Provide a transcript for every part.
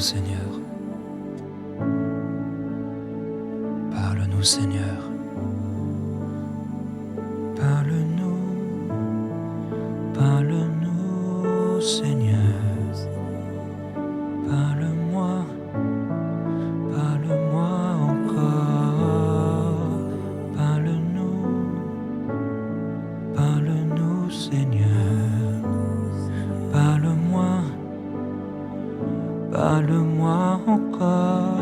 Seigneur. Parle-nous, Seigneur. Parle-nous, parle-nous, Seigneur. Parle-moi, parle-moi encore. Parle-nous, parle-nous, Seigneur. Parle-moi, parle-moi encore.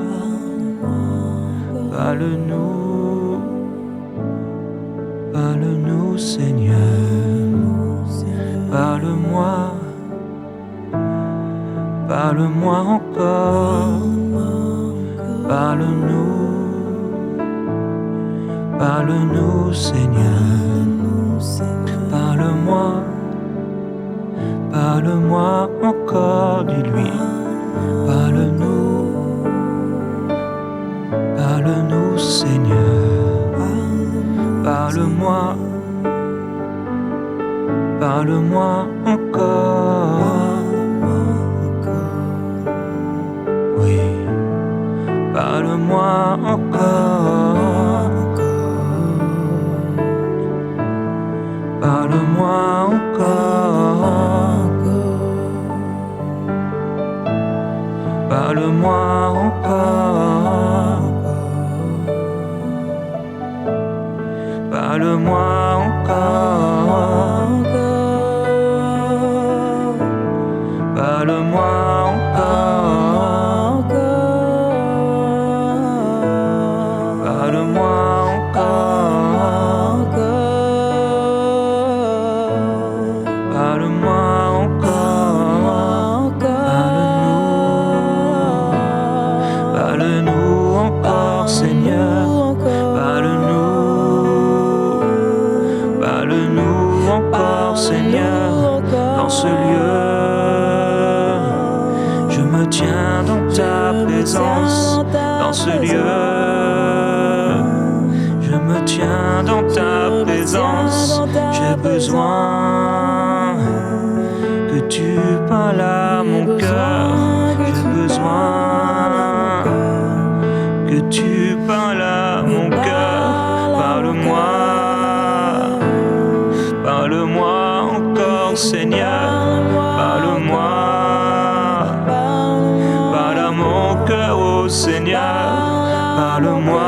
Parle-nous, parle-nous, Seigneur. Parle-moi, parle-moi encore. Parle-nous, parle-nous, Seigneur. Parle-moi, parle-moi encore, dis-lui. Parle-nous, parle-nous, Seigneur. Parle-moi, parle-moi encore. Oui, parle-moi encore. Parle-moi encore. Parle-moi encore. Parle-moi encore. Parle-moi encore. Parle-moi encore. Parle-moi encore. Parle-nous encore, Seigneur. Parle-nous encore, Seigneur. Dans ce lieu, je me tiens dans ta présence. Dans ce lieu, je me tiens dans ta présence. J'ai besoin que tu parles à mon cœur. J'ai besoin que tu parles à mon cœur. Parle-moi, parle-moi encore, Seigneur. Parle-moi, parle à mon cœur, oh Seigneur. Parle-moi,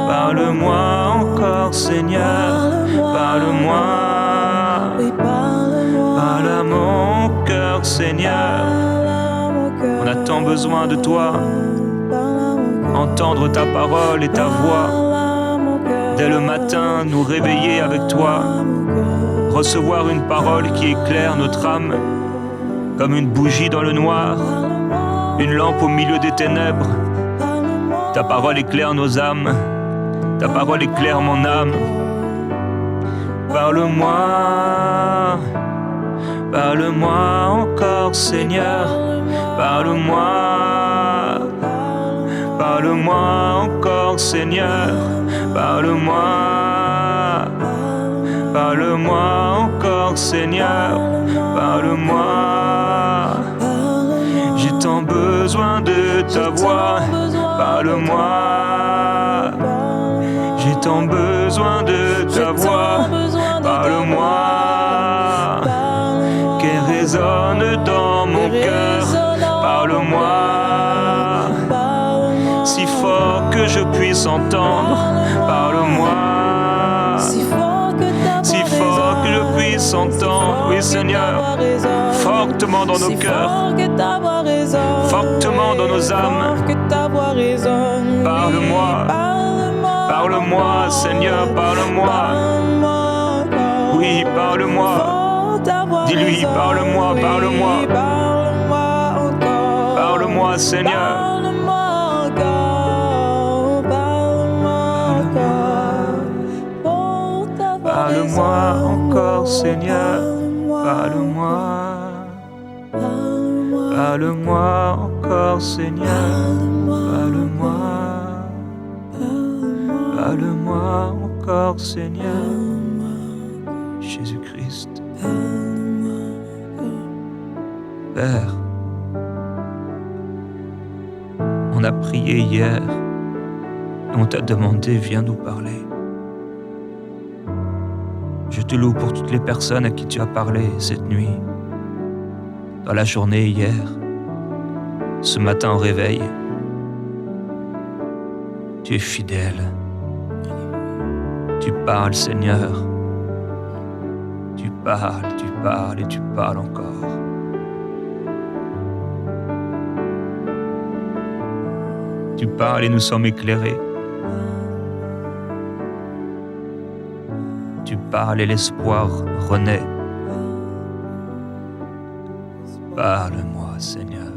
parle-moi encore, Seigneur. Parle-moi, parle à mon cœur, Seigneur. On a tant besoin de toi. Entendre ta parole et ta voix. Dès le matin, nous réveiller avec toi. Recevoir une parole qui éclaire notre âme. Comme une bougie dans le noir. Une lampe au milieu des ténèbres. Ta parole éclaire nos âmes. Ta parole éclaire mon âme. Parle-moi. Parle-moi encore, Seigneur. Parle-moi. Parle-moi encore, Seigneur. Parle-moi. Parle-moi encore, Seigneur. Parle-moi. J'ai tant besoin de ta voix. Parle-moi. J'ai tant besoin de ta voix. Parle-moi. Qu'elle résonne dans mon cœur. Parle-moi. Si fort que je puisse entendre. Parle-moi. Si fort que je puisse entendre. Oui, Seigneur. Fortement dans nos cœurs. Fortement dans nos âmes. Parle-moi. Parle-moi, Seigneur, parle-moi. Oui, parle-moi. Dis-lui, parle-moi, parle-moi. Parle-moi, Seigneur. Parle-moi encore, Seigneur. Parle-moi. Parle-moi encore, Seigneur. Parle-moi. Parle-moi encore, Seigneur. Jésus-Christ. Père, On a prié hier et on t'a demandé, viens nous parler. Je te loue pour toutes les personnes à qui tu as parlé cette nuit, dans la journée hier, ce matin au réveil. Tu es fidèle. Tu parles, Seigneur. Tu parles et tu parles encore. Tu parles et nous sommes éclairés. Tu parles et l'espoir renaît. Parle-moi, Seigneur.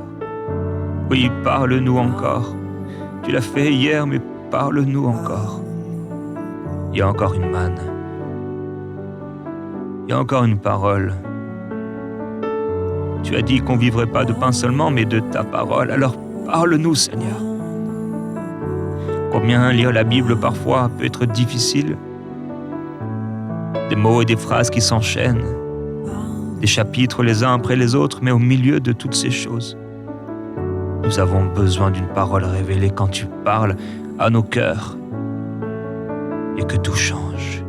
Oui, parle-nous encore. Tu l'as fait hier, mais parle-nous encore. Il y a encore une manne. Il y a encore une parole. Tu as dit qu'on ne vivrait pas de pain seulement, mais de ta parole. Alors parle-nous, Seigneur. Combien lire la Bible parfois peut être difficile. Des mots et des phrases qui s'enchaînent. Des chapitres les uns après les autres, mais au milieu de toutes ces choses, nous avons besoin d'une parole révélée quand tu parles à nos cœurs et que tout change.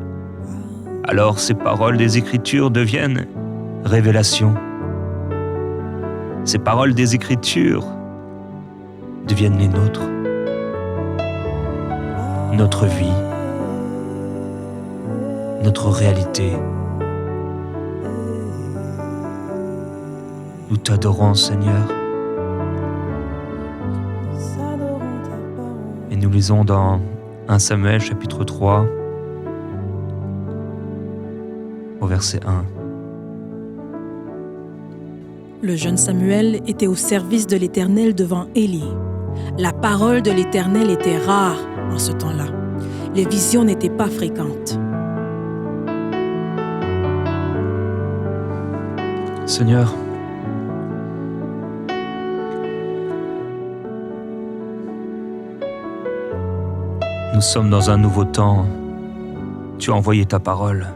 Alors ces paroles des Écritures deviennent révélations. Ces paroles des Écritures deviennent les nôtres. Notre vie, notre réalité. Nous t'adorons, Seigneur. Et nous lisons dans 1 Samuel chapitre 3, au verset 1. Le jeune Samuel était au service de l'Éternel devant Élie. La parole de l'Éternel était rare en ce temps-là. Les visions n'étaient pas fréquentes. Seigneur, nous sommes dans un nouveau temps. Tu as envoyé ta parole.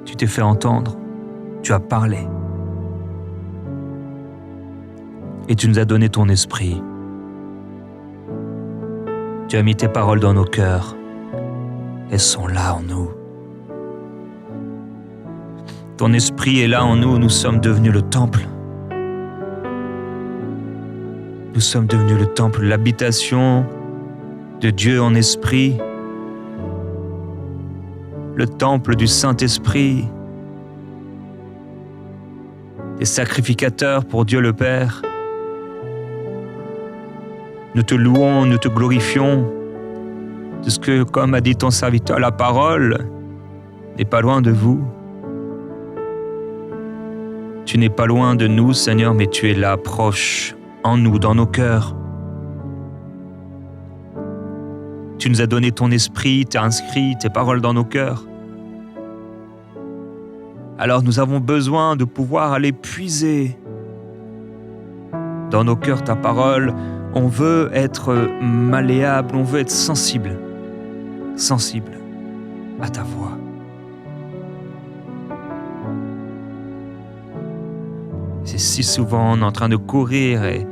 Tu t'es fait entendre. Tu as parlé. Et tu nous as donné ton esprit. Tu as mis tes paroles dans nos cœurs. Elles sont là en nous. Ton esprit est là en nous. Nous sommes devenus le temple. Nous sommes devenus le temple, l'habitation de Dieu en esprit, le temple du Saint-Esprit, des sacrificateurs pour Dieu le Père. Nous te louons, nous te glorifions, parce que, comme a dit ton serviteur, la parole n'est pas loin de vous. Tu n'es pas loin de nous, Seigneur, mais tu es là, proche, en nous, dans nos cœurs. Tu nous as donné ton esprit, tu as inscrit tes paroles dans nos cœurs. Alors nous avons besoin de pouvoir aller puiser dans nos cœurs ta parole. On veut être malléable, on veut être sensible à ta voix. C'est si souvent on est en train de courir et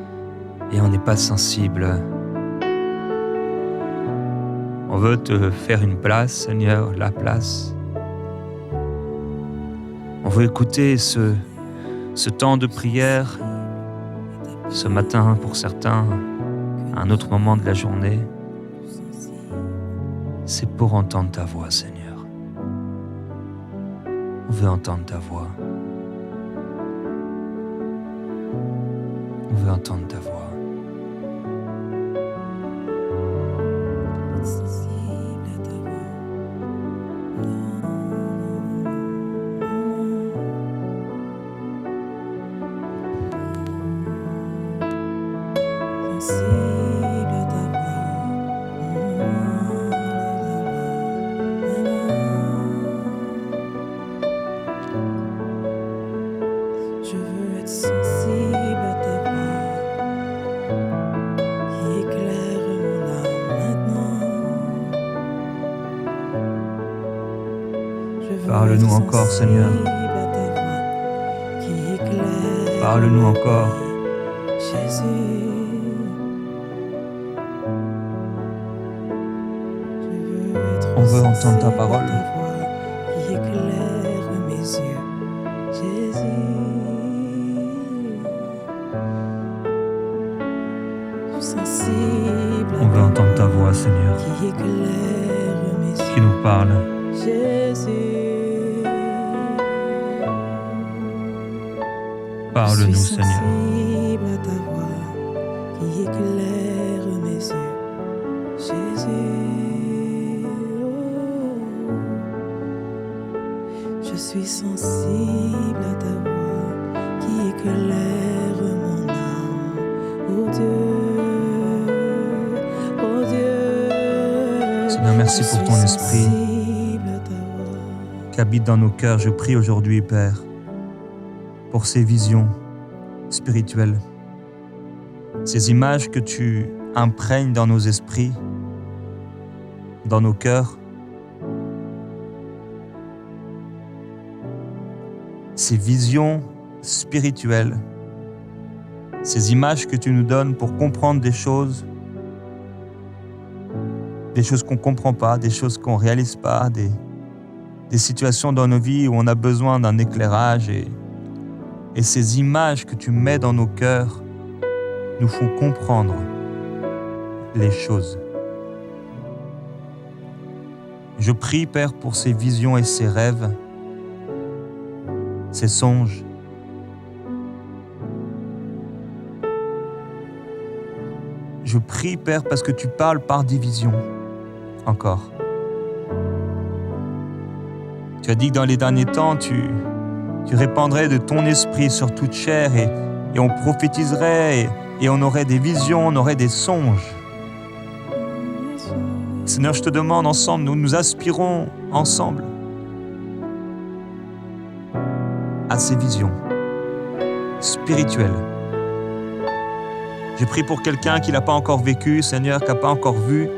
on n'est pas sensible. On veut te faire une place, Seigneur, la place. On veut écouter ce temps de prière, ce matin pour certains, à un autre moment de la journée. C'est pour entendre ta voix, Seigneur. On veut entendre ta voix. On veut entendre ta voix. Je veux être sensible à ta voix qui éclaire mon âme maintenant. Je veux Parle-nous être encore, Seigneur. sensible à ta voix qui éclaire Parle-nous encore. Jésus. On veut entendre ta parole. Qui éclaire mes yeux, Jésus. Je suis sensible. On veut entendre ta voix, Seigneur, qui éclaire mes yeux, qui nous parle. Jésus. Parle-nous, Je suis Seigneur. sensible à ta voix qui éclaire mes yeux, Jésus. Je suis sensible à ta voix qui éclaire mon âme. Oh Dieu, oh Dieu. Seigneur, merci pour ton esprit qui habite dans nos cœurs. Je prie aujourd'hui, Père, pour ces visions spirituelles, ces images que tu imprègnes dans nos esprits, dans nos cœurs, ces visions spirituelles, ces images que tu nous donnes pour comprendre des choses qu'on ne comprend pas, des choses qu'on ne réalise pas, des situations dans nos vies où on a besoin d'un éclairage et ces images que tu mets dans nos cœurs nous font comprendre les choses. Je prie, Père, pour ces visions et ces rêves, ces songes. Je prie, Père, parce que tu parles par division, encore. Tu as dit que dans les derniers temps, tu répandrais de ton esprit sur toute chair et on prophétiserait et on aurait des visions, on aurait des songes. Seigneur, je te demande ensemble, nous aspirons ensemble à ces visions spirituelles. Je prie pour quelqu'un qui n'a pas encore vécu, Seigneur, qui n'a pas encore vu.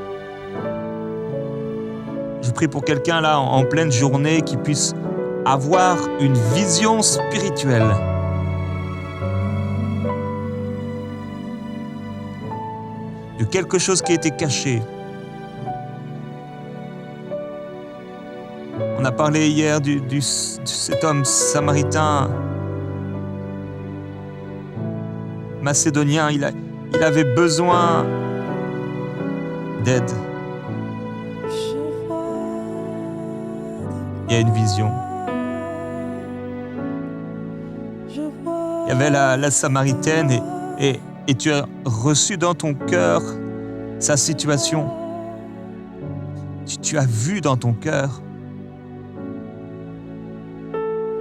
Je prie pour quelqu'un là en pleine journée qui puisse avoir une vision spirituelle. De quelque chose qui a été caché. On a parlé hier de cet homme samaritain, macédonien. Il avait besoin d'aide. Il y a une vision. Il y avait la Samaritaine et tu as reçu dans ton cœur sa situation. Tu as vu dans ton cœur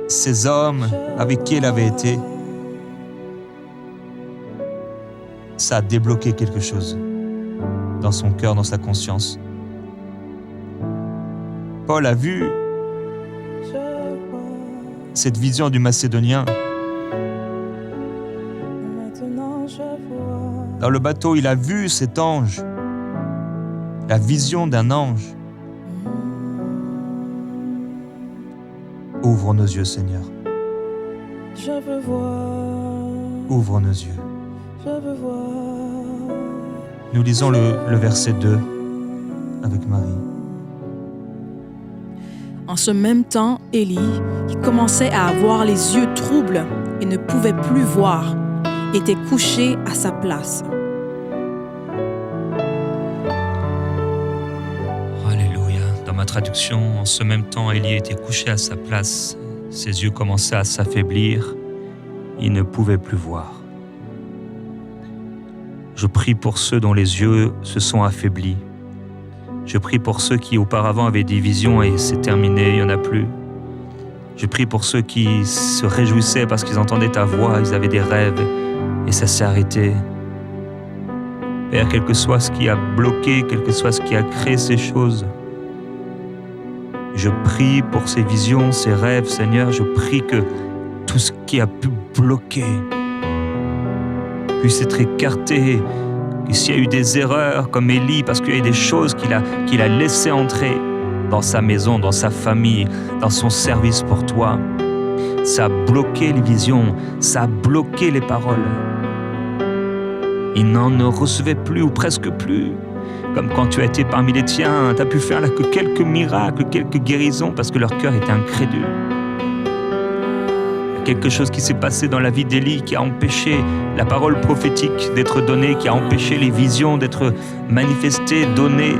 ces hommes avec qui elle avait été. Ça a débloqué quelque chose dans son cœur, dans sa conscience. Paul a vu cette vision du Macédonien. Dans le bateau, il a vu cet ange, la vision d'un ange. Ouvre nos yeux, Seigneur. Je veux voir. Ouvre nos yeux. Je veux voir. Nous lisons le verset 2 avec Marie. En ce même temps, Élie, qui commençait à avoir les yeux troubles et ne pouvait plus voir, était couché à sa place. Alléluia. Dans ma traduction, en ce même temps, Élie était couché à sa place. Ses yeux commençaient à s'affaiblir. Il ne pouvait plus voir. Je prie pour ceux dont les yeux se sont affaiblis. Je prie pour ceux qui auparavant avaient des visions et c'est terminé, il n'y en a plus. Je prie pour ceux qui se réjouissaient parce qu'ils entendaient ta voix, ils avaient des rêves et ça s'est arrêté. Père, quel que soit ce qui a bloqué, quel que soit ce qui a créé ces choses, je prie pour ces visions, ces rêves, Seigneur, je prie que tout ce qui a pu bloquer puisse être écarté. Et s'il y a eu des erreurs comme Élie, parce qu'il y a eu des choses qu'il a laissées entrer dans sa maison, dans sa famille, dans son service pour toi, Ça a bloqué les visions, ça a bloqué les paroles. Ils n'en recevaient plus ou presque plus. Comme quand tu as été parmi les tiens, tu as pu faire là que quelques miracles, quelques guérisons parce que leur cœur était incrédule. Il y a quelque chose qui s'est passé dans la vie d'Élie qui a empêché la parole prophétique d'être donnée, qui a empêché les visions d'être manifestées, données.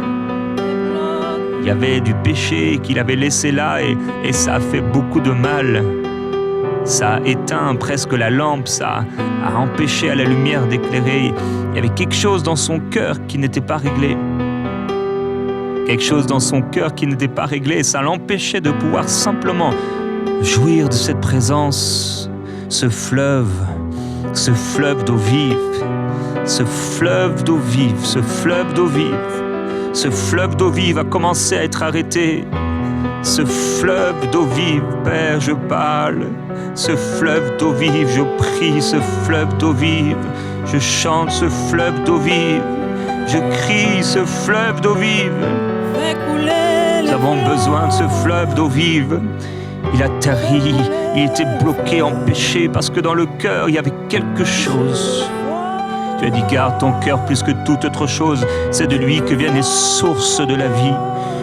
Il y avait du péché qu'il avait laissé là et ça a fait beaucoup de mal. Ça a éteint presque la lampe, ça a empêché à la lumière d'éclairer. Il y avait quelque chose dans son cœur qui n'était pas réglé. Quelque chose dans son cœur qui n'était pas réglé et ça l'empêchait de pouvoir simplement jouir de cette présence, ce fleuve d'eau vive, ce fleuve d'eau vive, ce fleuve d'eau vive. Ce fleuve d'eau vive a commencé à être arrêté. Ce fleuve d'eau vive, Père, je parle. Ce fleuve d'eau vive, je prie ce fleuve d'eau vive. Je chante ce fleuve d'eau vive. Je crie ce fleuve d'eau vive. Nous avons besoin de ce fleuve d'eau vive. Il a tari, il était bloqué, empêché, parce que dans le cœur, il y avait quelque chose. Tu as dit, garde ton cœur plus que toute autre chose. C'est de lui que viennent les sources de la vie.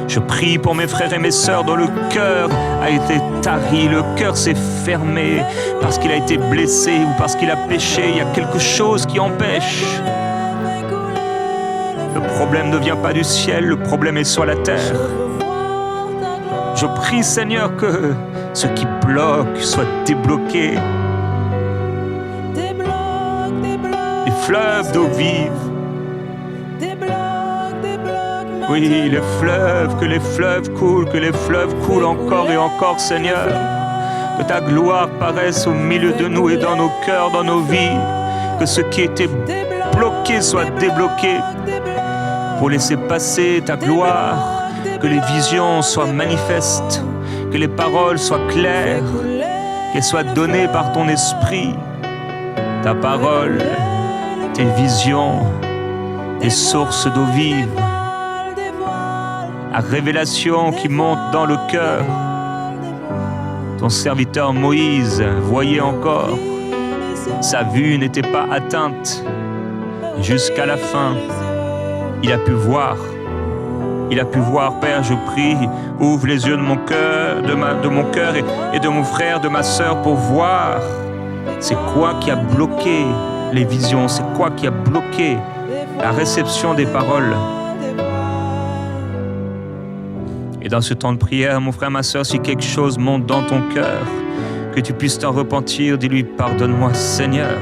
Je prie pour mes frères et mes sœurs dont le cœur a été tari, le cœur s'est fermé parce qu'il a été blessé ou parce qu'il a péché. Il y a quelque chose qui empêche. Le problème ne vient pas du ciel, le problème est sur la terre. Je prie, Seigneur, que ce qui bloque soit débloqué. Les fleuves d'eau vive. Oui, les fleuves, que les fleuves coulent encore et encore, Seigneur. Que ta gloire paraisse au milieu de nous et dans nos cœurs, dans nos vies. Que ce qui était bloqué soit débloqué pour laisser passer ta gloire. Que les visions soient manifestes, que les paroles soient claires, qu'elles soient données par ton esprit. Ta parole, tes visions, des sources d'eau vive. La révélation qui monte dans le cœur. Ton serviteur Moïse voyait encore. Sa vue n'était pas atteinte. Jusqu'à la fin, il a pu voir. Il a pu voir, Père, je prie, ouvre les yeux de mon cœur, de mon cœur et de mon frère, de ma sœur pour voir. C'est quoi qui a bloqué les visions? C'est quoi qui a bloqué la réception des paroles? Et dans ce temps de prière, mon frère, ma sœur, si quelque chose monte dans ton cœur, que tu puisses t'en repentir, dis-lui, pardonne-moi, Seigneur.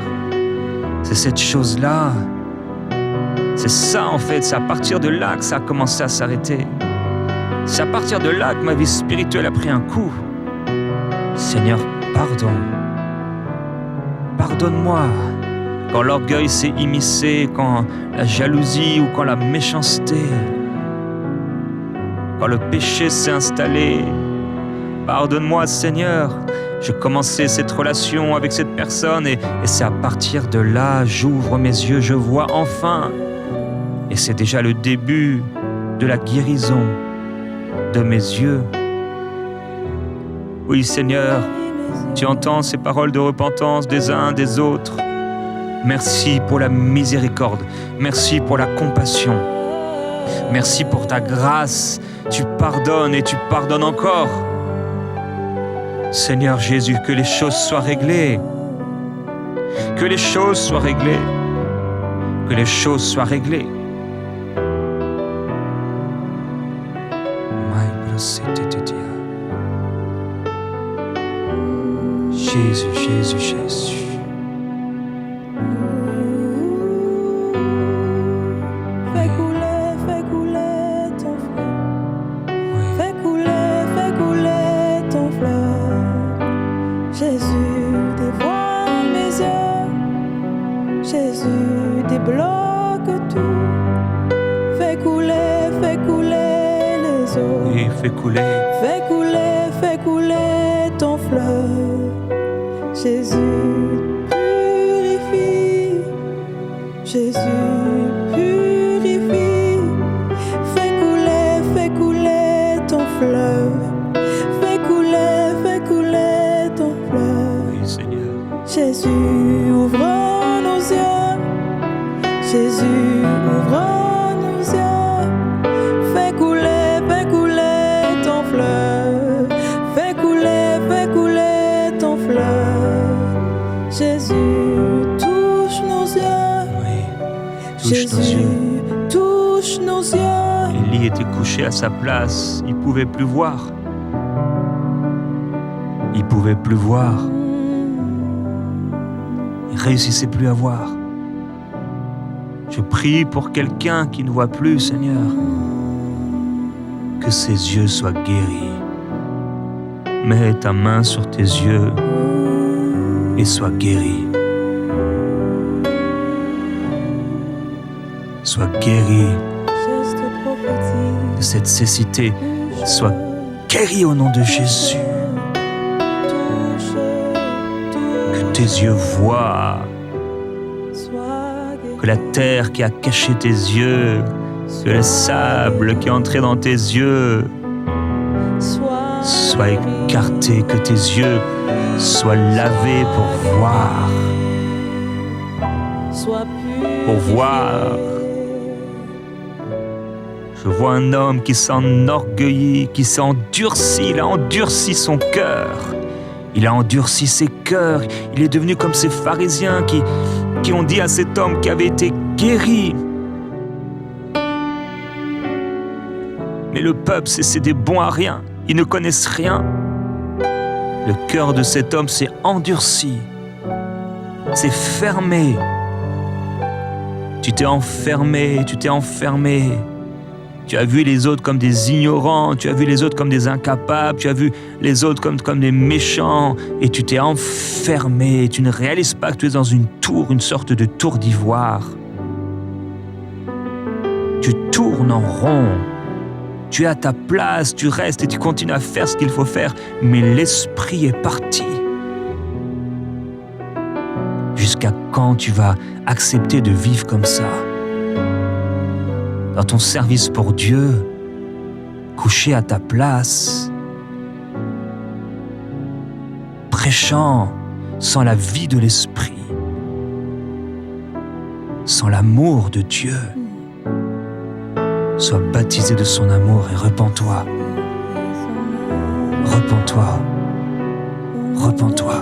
C'est cette chose-là. C'est ça, en fait. C'est à partir de là que ça a commencé à s'arrêter. C'est à partir de là que ma vie spirituelle a pris un coup. Seigneur, pardon. Pardonne-moi. Quand l'orgueil s'est immiscé, quand la jalousie ou quand la méchanceté, quand le péché s'est installé, pardonne-moi, Seigneur. Je commençais cette relation avec cette personne et c'est à partir de là, j'ouvre mes yeux, je vois enfin. Et c'est déjà le début de la guérison de mes yeux. Oui, Seigneur, tu entends ces paroles de repentance des uns des autres. Merci pour la miséricorde. Merci pour la compassion. Merci pour ta grâce. Tu pardonnes et tu pardonnes encore. Seigneur Jésus, que les choses soient réglées. Que les choses soient réglées. Que les choses soient réglées. Jésus, Jésus, Jésus. Fais couler ton fleuve. Oui. Fais couler ton fleuve. Jésus, dévoile mes yeux. Jésus, débloque tout. Fais couler les eaux. Oui, fais couler ton fleuve. Jésus, purifie. Jésus, purifie. Fais couler ton fleuve. Fais couler ton fleuve. Jésus, ouvre nos yeux. Fais couler ton fleuve. Fais couler ton fleuve. Jésus, touche nos yeux. Oui, touche nos Jésus, yeux. touche nos yeux. Élie était couché à sa place, il pouvait plus voir. Il pouvait plus voir. Il réussissait plus à voir. Je prie pour quelqu'un qui ne voit plus, Seigneur, que ses yeux soient guéris. Mets ta main sur tes yeux et sois guéri. Sois guéri Geste prophétique. de cette cécité. Sois guéri au nom de Jésus. Que tes yeux voient, que la terre qui a caché tes yeux, que le sable qui est entré dans tes yeux soit écarté, que tes yeux soient lavés pour voir. Pour voir. Je vois un homme qui s'enorgueillit, qui s'est endurci, il a endurci son cœur. Il a endurci ses cœurs. Il est devenu comme ces pharisiens qui ont dit à cet homme qui avait été guéri. Mais le peuple, c'est des bons à rien. Ils ne connaissent rien. Le cœur de cet homme s'est endurci. C'est fermé. Tu t'es enfermé, tu t'es enfermé. Tu as vu les autres comme des ignorants, tu as vu les autres comme des incapables, tu as vu les autres comme des méchants, et tu t'es enfermé. Tu ne réalises pas que tu es dans une tour, une sorte de tour d'ivoire. Tu tournes en rond. Tu es à ta place, tu restes et tu continues à faire ce qu'il faut faire, mais l'esprit est parti. Jusqu'à quand tu vas accepter de vivre comme ça? Dans ton service pour Dieu, couché à ta place, prêchant sans la vie de l'esprit, sans l'amour de Dieu. Sois baptisé de son amour et repens-toi. Repens-toi. Repens-toi.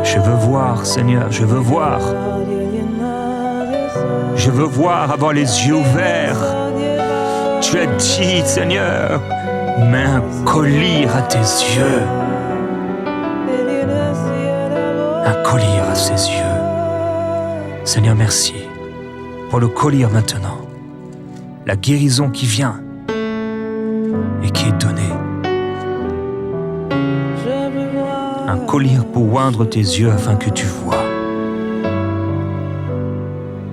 Je veux voir, Seigneur, je veux voir. Je veux voir, avoir les yeux ouverts. Tu as dit, Seigneur, mets un collier à tes yeux. Un collier à ses yeux. Seigneur, merci pour le collier maintenant. La guérison qui vient et qui est donnée. Un collier pour oindre tes yeux afin que tu vois.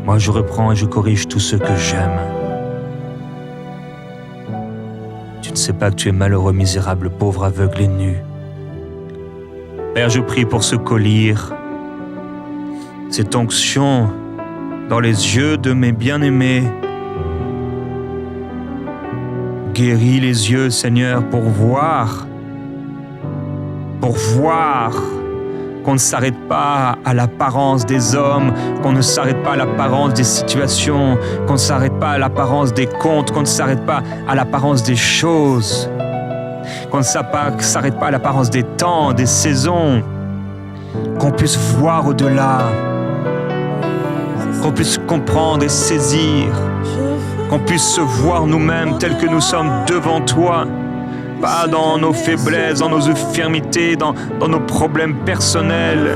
Moi, je reprends et je corrige tous ceux que j'aime. Tu ne sais pas que tu es malheureux, misérable, pauvre, aveugle et nu. Père, je prie pour ce collier, cette onction dans les yeux de mes bien-aimés. Guéris les yeux, Seigneur, pour voir qu'on ne s'arrête pas à l'apparence des hommes, qu'on ne s'arrête pas à l'apparence des situations, qu'on ne s'arrête pas à l'apparence des comptes, qu'on ne s'arrête pas à l'apparence des choses, qu'on ne s'arrête pas à l'apparence des temps, des saisons, qu'on puisse voir au-delà, qu'on puisse comprendre et saisir, qu'on puisse se voir nous-mêmes tels que nous sommes devant toi, pas dans nos faiblesses, dans nos infirmités, dans nos problèmes personnels,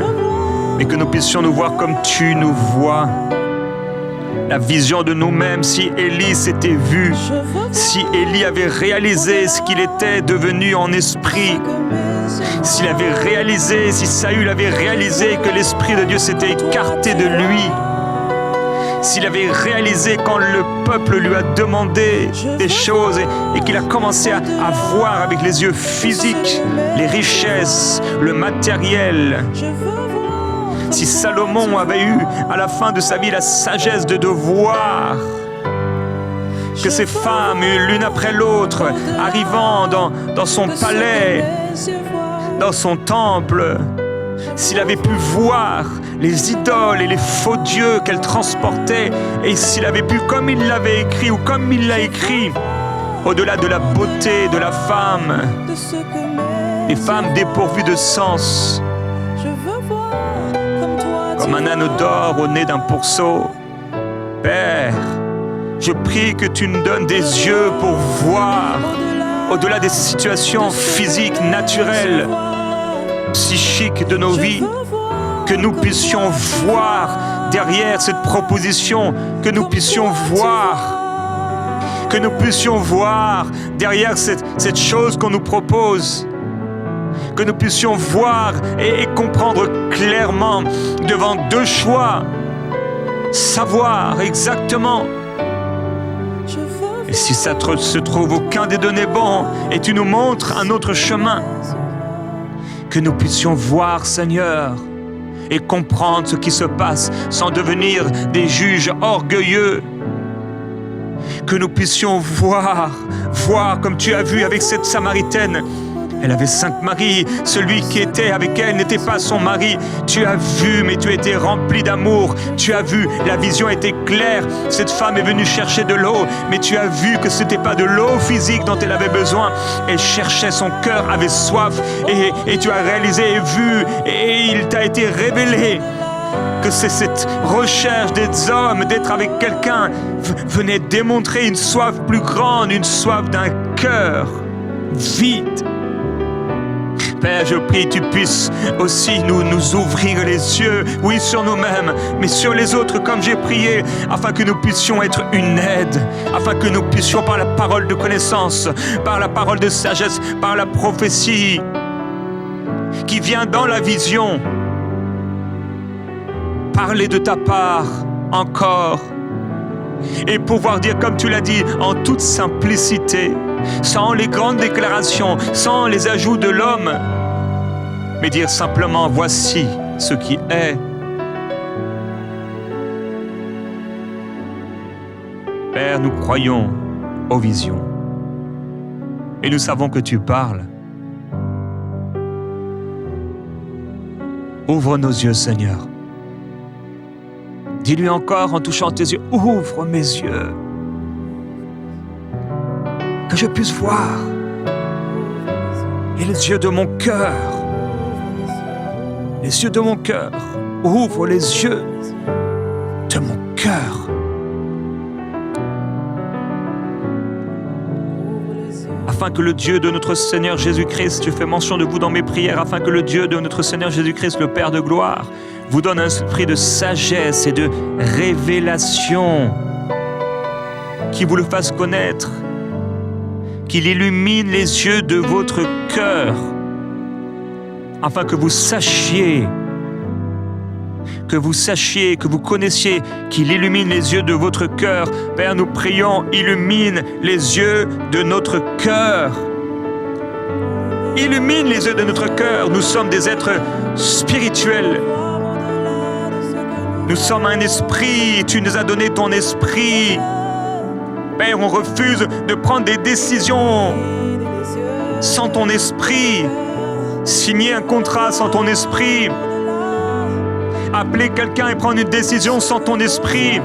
mais que nous puissions nous voir comme tu nous vois. La vision de nous-mêmes, si Élie s'était vu, si Élie avait réalisé ce qu'il était devenu en esprit, s'il avait réalisé, si Saül avait réalisé que l'Esprit de Dieu s'était écarté de lui, s'il avait réalisé quand le peuple lui a demandé des choses et qu'il a commencé à voir avec les yeux physiques les richesses, le matériel. Si Salomon avait eu à la fin de sa vie la sagesse de voir que ces femmes, l'une après l'autre, arrivant dans son palais, dans son temple, s'il avait pu voir les idoles et les faux dieux qu'elle transportait, et s'il avait pu, comme il l'avait écrit ou comme il l'a écrit, au-delà de la beauté de la femme, les femmes dépourvues de sens, comme un anneau d'or au nez d'un pourceau. Père, je prie que tu nous donnes des yeux pour voir, au-delà des situations physiques, naturelles, psychiques de nos vies, que nous puissions voir derrière cette proposition, que nous puissions voir derrière cette chose qu'on nous propose, que nous puissions voir et comprendre clairement devant deux choix, savoir exactement. Et si ça se trouve, aucun des deux n'est bon, et tu nous montres un autre chemin, que nous puissions voir, Seigneur, et comprendre ce qui se passe sans devenir des juges orgueilleux. Que nous puissions voir comme tu as vu avec cette Samaritaine. Elle avait 5 maris, celui qui était avec elle n'était pas son mari. Tu as vu, mais tu étais rempli d'amour. Tu as vu, la vision était claire. Cette femme est venue chercher de l'eau, mais tu as vu que ce n'était pas de l'eau physique dont elle avait besoin. Elle cherchait, son cœur avait soif. Et tu as réalisé et vu, et il t'a été révélé que c'est cette recherche des hommes, d'être avec quelqu'un, venait démontrer une soif plus grande, une soif d'un cœur vide. Père, je prie que tu puisses aussi nous ouvrir les yeux, oui, sur nous-mêmes, mais sur les autres, comme j'ai prié, afin que nous puissions être une aide, afin que nous puissions, par la parole de connaissance, par la parole de sagesse, par la prophétie qui vient dans la vision, parler de ta part encore et pouvoir dire, comme tu l'as dit, en toute simplicité, sans les grandes déclarations, sans les ajouts de l'homme, mais dire simplement, voici ce qui est. Père, nous croyons aux visions et nous savons que tu parles. Ouvre nos yeux, Seigneur. Dis-lui encore en touchant tes yeux, ouvre mes yeux, que je puisse voir, et les yeux de mon cœur, ouvre les yeux de mon cœur, afin que le Dieu de notre Seigneur Jésus-Christ, je fais mention de vous dans mes prières, afin que le Dieu de notre Seigneur Jésus-Christ, le Père de gloire, vous donne un esprit de sagesse et de révélation, qui vous le fasse connaître, qu'il illumine les yeux de votre cœur, afin que vous sachiez, que vous connaissiez, qu'il illumine les yeux de votre cœur. Père, nous prions, illumine les yeux de notre cœur. Illumine les yeux de notre cœur. Nous sommes des êtres spirituels. Nous sommes un esprit, tu nous as donné ton esprit. Père, on refuse de prendre des décisions sans ton esprit, signer un contrat sans ton esprit, appeler quelqu'un et prendre une décision sans ton esprit,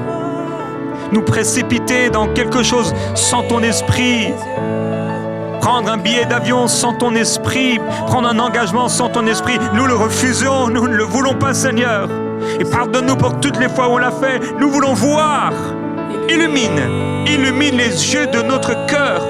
nous précipiter dans quelque chose sans ton esprit, prendre un billet d'avion sans ton esprit, prendre un engagement sans ton esprit. Nous le refusons, nous ne le voulons pas, Seigneur. Et pardonne-nous pour toutes les fois où on l'a fait. Nous voulons voir. Illumine les yeux de notre cœur.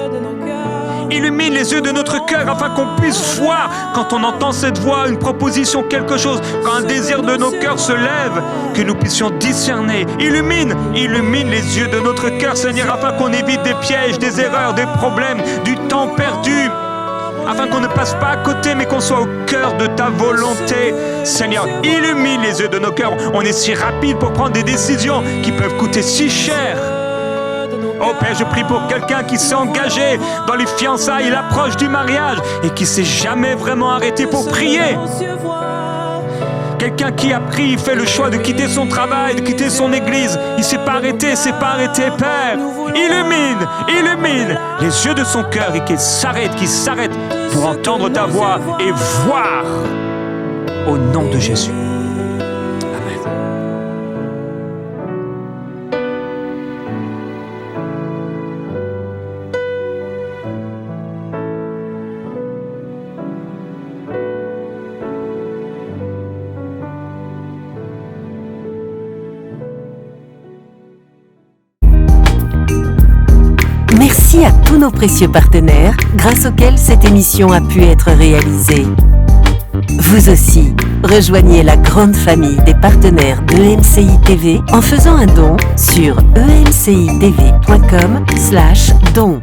Illumine les yeux de notre cœur afin qu'on puisse voir quand on entend cette voix, une proposition, quelque chose, quand un désir de nos cœurs se lève, que nous puissions discerner. Illumine les yeux de notre cœur, Seigneur, afin qu'on évite des pièges, des erreurs, des problèmes, du temps perdu, afin qu'on ne passe pas à côté, mais qu'on soit au cœur de ta volonté. Seigneur, illumine les yeux de nos cœurs. On est si rapide pour prendre des décisions qui peuvent coûter si cher. Oh Père, je prie pour quelqu'un qui s'est engagé dans les fiançailles et l'approche du mariage et qui s'est jamais vraiment arrêté pour prier. Quelqu'un qui a pris, fait le choix de quitter son travail, de quitter son église. Il s'est pas arrêté, Père. Illumine les yeux de son cœur et qu'il s'arrête pour entendre ta voix et voir au nom de Jésus. Amen. Merci à tous nos précieux partenaires grâce auxquels cette émission a pu être réalisée. Vous aussi, rejoignez la grande famille des partenaires d'EMCI TV en faisant un don sur emcitv.com/don.